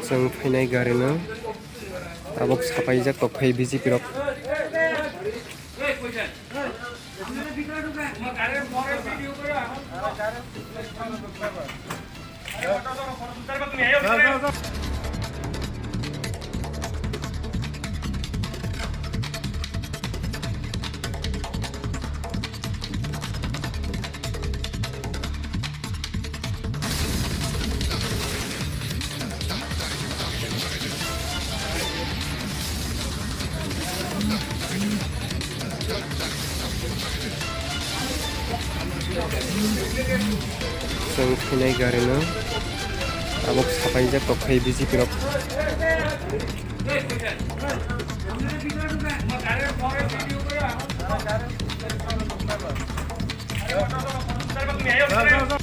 जों फैनाय गारिनो आबक साफायजाक तफाय बिजेपि रक जों फैनाय गारिनो आबक साफायजाक तफाय बिजेपि रक